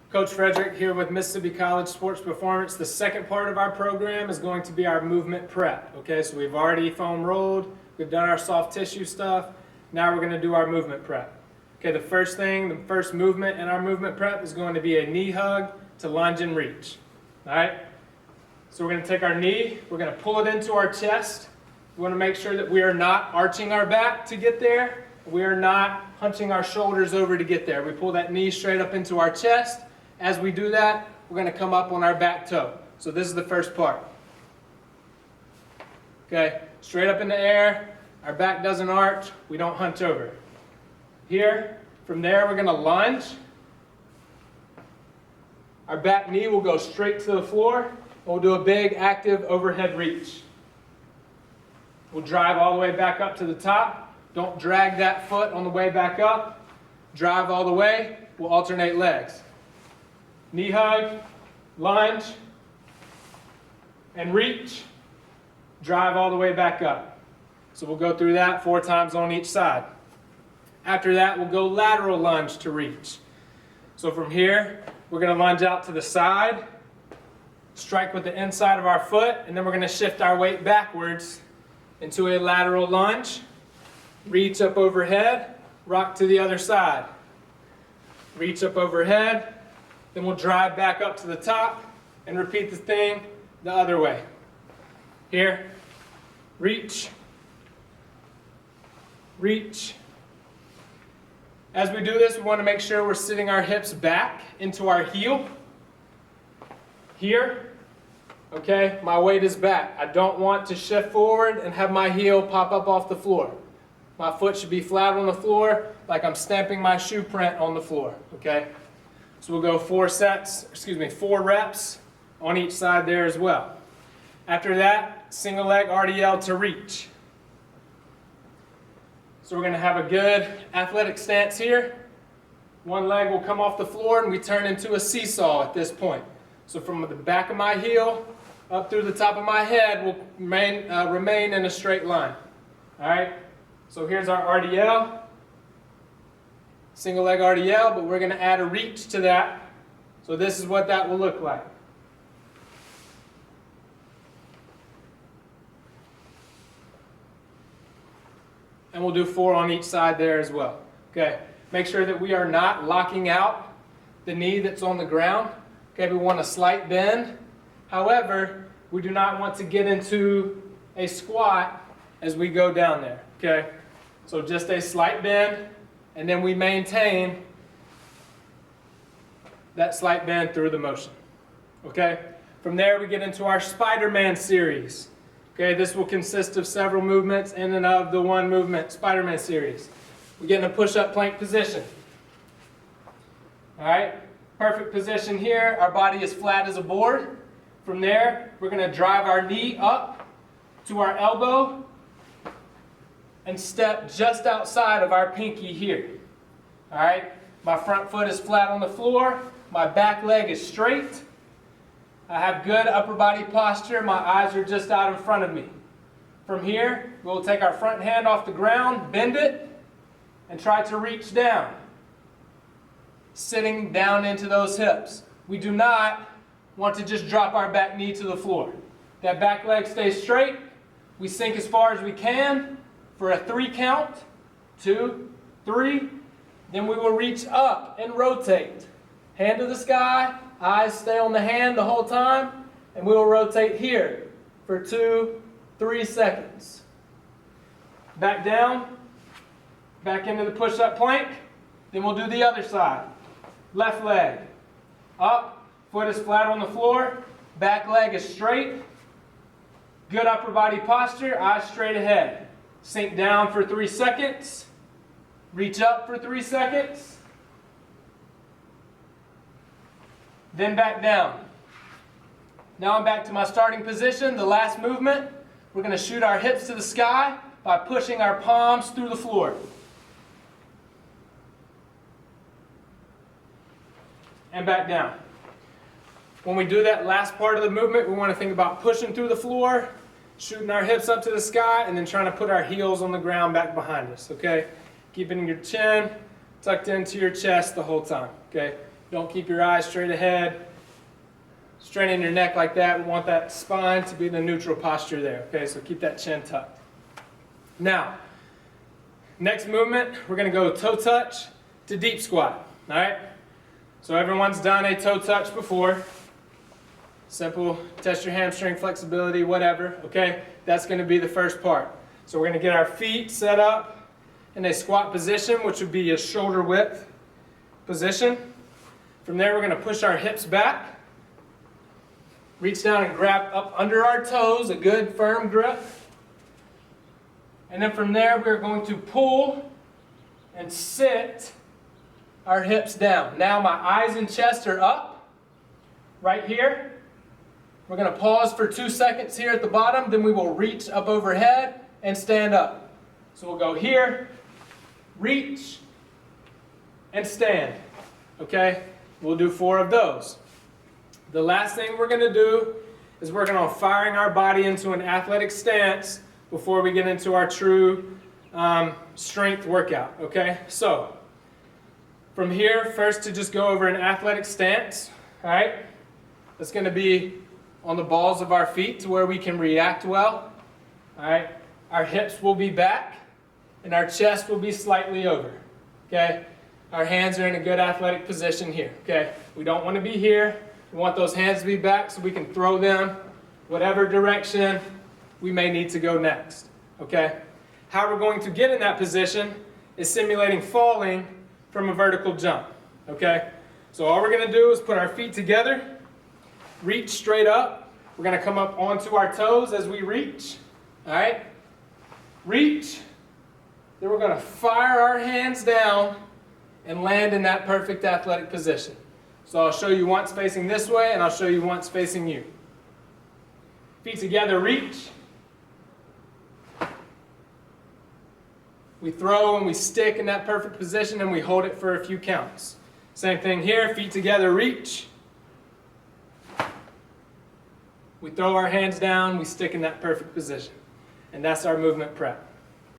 Coach Frederick here with Mississippi College Sports Performance. The second part of our program is going to be our movement prep. Okay, so we've already foam rolled, we've done our soft tissue stuff. Now we're going to do our movement prep. Okay, the first movement in our movement prep is going to be a knee hug to lunge and reach. All right, so we're going to take our knee, we're going to pull it into our chest. We want to make sure that we are not arching our back to get there. We are not hunching our shoulders over to get there. We pull that knee straight up into our chest. As we do that, we're going to come up on our back toe. So this is the first part. Okay, straight up in the air, our back doesn't arch, we don't hunch over. Here, from there we're going to lunge. Our back knee will go straight to the floor, and we'll do a big active overhead reach. We'll drive all the way back up to the top. Don't drag that foot on the way back up. Drive all the way, we'll alternate legs. Knee hug, lunge, and reach. Drive all the way back up. So we'll go through that 4 times on each side. After that, we'll go lateral lunge to reach. So from here, we're going to lunge out to the side, strike with the inside of our foot, and then we're going to shift our weight backwards into a lateral lunge. Reach up overhead, rock to the other side. Reach up overhead, then we'll drive back up to the top and repeat the thing the other way. Here, reach, reach. As we do this, we want to make sure we're sitting our hips back into our heel. Here, okay, my weight is back. I don't want to shift forward and have my heel pop up off the floor. My foot should be flat on the floor like I'm stamping my shoe print on the floor, okay? So we'll go 4 reps on each side there as well. After that, single leg RDL to reach. So we're going to have a good athletic stance here. One leg will come off the floor and we turn into a seesaw at this point. So from the back of my heel up through the top of my head will remain in a straight line. All right? So here's our RDL, single leg RDL, but we're going to add a reach to that. So this is what that will look like. And we'll do 4 on each side there as well. Okay, make sure that we are not locking out the knee that's on the ground. Okay, we want a slight bend. However, we do not want to get into a squat as we go down there. Okay, so just a slight bend, and then we maintain that slight bend through the motion. Okay, from there we get into our Spider-Man series. Okay, this will consist of several movements in and of the one movement Spider-Man series. We get in a push-up plank position. All right, perfect position here. Our body is flat as a board. From there, we're going to drive our knee up to our elbow and step just outside of our pinky here. All right, my front foot is flat on the floor. My back leg is straight. I have good upper body posture. My eyes are just out in front of me. From here, we'll take our front hand off the ground, bend it, and try to reach down. Sitting down into those hips. We do not want to just drop our back knee to the floor. That back leg stays straight. We sink as far as we can for a 3 count. 2, 3. Then we will reach up and rotate. Hand to the sky. Eyes stay on the hand the whole time, and we will rotate here for 2, 3 seconds. Back down, back into the push-up plank. Then we'll do the other side. Left leg, up, foot is flat on the floor, back leg is straight. Good upper body posture, eyes straight ahead. Sink down for 3 seconds, reach up for 3 seconds. Then back down. Now I'm back to my starting position. The last movement, we're going to shoot our hips to the sky by pushing our palms through the floor. And back down. When we do that last part of the movement, we want to think about pushing through the floor, shooting our hips up to the sky, and then trying to put our heels on the ground back behind us, okay? Keeping your chin tucked into your chest the whole time, okay? Don't keep your eyes straight ahead. Straighten your neck like that. We want that spine to be in the neutral posture there. Okay, so keep that chin tucked. Now, next movement, we're going to go toe touch to deep squat. All right? So everyone's done a toe touch before. Simple, test your hamstring flexibility, whatever. Okay, that's going to be the first part. So we're going to get our feet set up in a squat position, which would be a shoulder width position. From there, we're going to push our hips back. Reach down and grab up under our toes, a good firm grip. And then from there, we're going to pull and sit our hips down. Now my eyes and chest are up right here. We're going to pause for 2 seconds here at the bottom, then we will reach up overhead and stand up. So we'll go here, reach, and stand. Okay? We'll do 4 of those. The last thing we're going to do is working on firing our body into an athletic stance before we get into our true strength workout. Okay? So, from here, first to just go over an athletic stance. All right? That's going to be on the balls of our feet to where we can react well. All right? Our hips will be back and our chest will be slightly over. Okay? Our hands are in a good athletic position here. Okay? We don't want to be here. We want those hands to be back so we can throw them whatever direction we may need to go next. Okay? How we're going to get in that position is simulating falling from a vertical jump. Okay? So all we're going to do is put our feet together, reach straight up. We're going to come up onto our toes as we reach. All right? Reach. Then we're going to fire our hands down and land in that perfect athletic position. So I'll show you once facing this way, and I'll show you once facing you. Feet together, reach. We throw and we stick in that perfect position, and we hold it for a few counts. Same thing here, feet together, reach. We throw our hands down, we stick in that perfect position. And that's our movement prep.